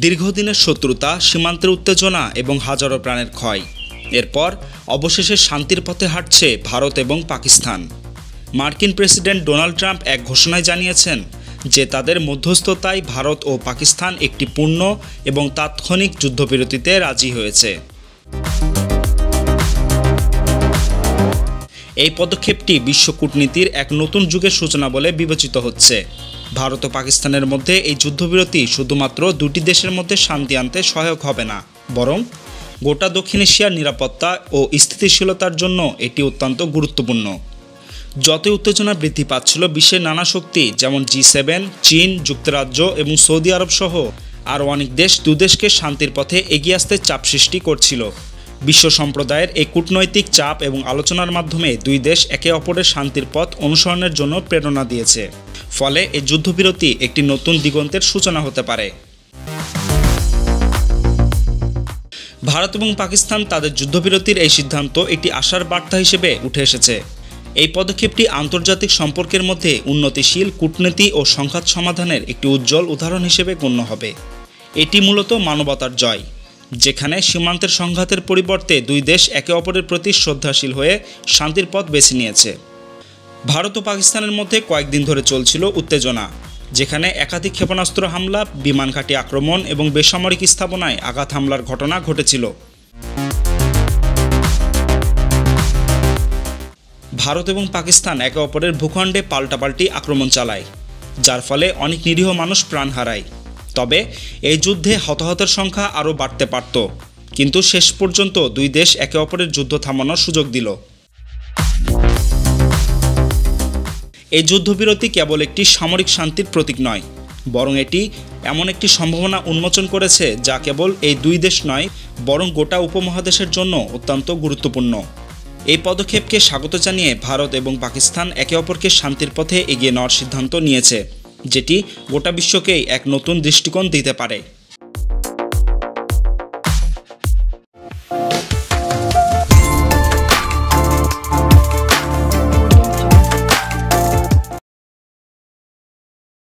দীর্ঘদিনের শত্রুতা, সীমান্তের উত্তেজনা এবং হাজারো প্রাণের ক্ষয়। এরপর অবশেষে শান্তির পথে হাঁটছে ভারত এবং পাকিস্তান। মার্কিন প্রেসিডেন্ট ডোনাল্ড ট্রাম্প এক ঘোষণায় জানিয়েছেন যে তাদের মধ্যস্থতায় ভারত ও পাকিস্তান একটি পূর্ণ এবং তাৎক্ষণিক যুদ্ধবিরতিতে রাজি হয়েছে। এই পদক্ষেপটি বিশ্ব কূটনীতির এক নতুন যুগের সূচনা বলে বিবেচিত হচ্ছে। ভারত ও পাকিস্তানের মধ্যে এই যুদ্ধবিরতি শুধুমাত্র দুটি দেশের মধ্যে শান্তি আনতে সহায়ক হবে না, বরং গোটা দক্ষিণ এশিয়ার নিরাপত্তা ও স্থিতিশীলতার জন্য এটি অত্যন্ত গুরুত্বপূর্ণ। যতই উত্তেজনা বৃদ্ধি পাচ্ছিল, বিশ্বের নানা শক্তি যেমন G7, চীন, যুক্তরাজ্য এবং সৌদি আরব সহ আরও অনেক দেশ দুদেশকে শান্তির পথে এগিয়ে আসতে চাপ সৃষ্টি করছিল। বিশ্ব সম্প্রদায়ের এই কূটনৈতিক চাপ এবং আলোচনার মাধ্যমে দুই দেশ একে অপরের শান্তির পথ অনুসরণের জন্য প্রেরণা দিয়েছে। ফলে এই যুদ্ধবিরতি একটি নতুন দিগন্তের সূচনা হতে পারে। ভারত এবং পাকিস্তান তাদের যুদ্ধবিরতির এই সিদ্ধান্ত একটি আশার বার্তা হিসেবে উঠে এসেছে। এই পদক্ষেপটি আন্তর্জাতিক সম্পর্কের মধ্যে উন্নতিশীল কূটনীতি ও সংঘাত সমাধানের একটি উজ্জ্বল উদাহরণ হিসেবে গণ্য হবে। এটি মূলত মানবতার জয়, যেখানে সীমান্তের সংঘাতের পরিবর্তে দুই দেশ একে অপরের প্রতি শ্রদ্ধাশীল হয়ে শান্তির পথ বেছে নিয়েছে। ভারত ও পাকিস্তানের মধ্যে কয়েকদিন ধরে চলছিল উত্তেজনা, যেখানে একাধিক ক্ষেপণাস্ত্র হামলা, বিমান ঘাঁটি আক্রমণ এবং বেসামরিক স্থাপনায় আঘাত হামলার ঘটনা ঘটেছিল। ভারত এবং পাকিস্তান একে অপরের ভূখণ্ডে পাল্টাপাল্টি আক্রমণ চালায়, যার ফলে অনেক নিরীহ মানুষ প্রাণ হারায়। তবে এই যুদ্ধে হতাহতের সংখ্যা আরও বাড়তে পারত, কিন্তু শেষ পর্যন্ত দুই দেশ একে অপরের যুদ্ধ থামানোর সুযোগ দিল। এই যুদ্ধবিরতি কেবল একটি সামরিক শান্তির প্রতীক নয়, বরং এটি এমন একটি সম্ভাবনা উন্মোচন করেছে যা কেবল এই দুই দেশ নয়, বরং গোটা উপমহাদেশের জন্য অত্যন্ত গুরুত্বপূর্ণ। এই পদক্ষেপকে স্বাগত জানিয়ে ভারত এবং পাকিস্তান একে অপরকে শান্তির পথে এগিয়ে নেওয়ার সিদ্ধান্ত নিয়েছে, যেটি গোটা বিশ্বকেই এক নতুন দৃষ্টিকোণ দিতে পারে।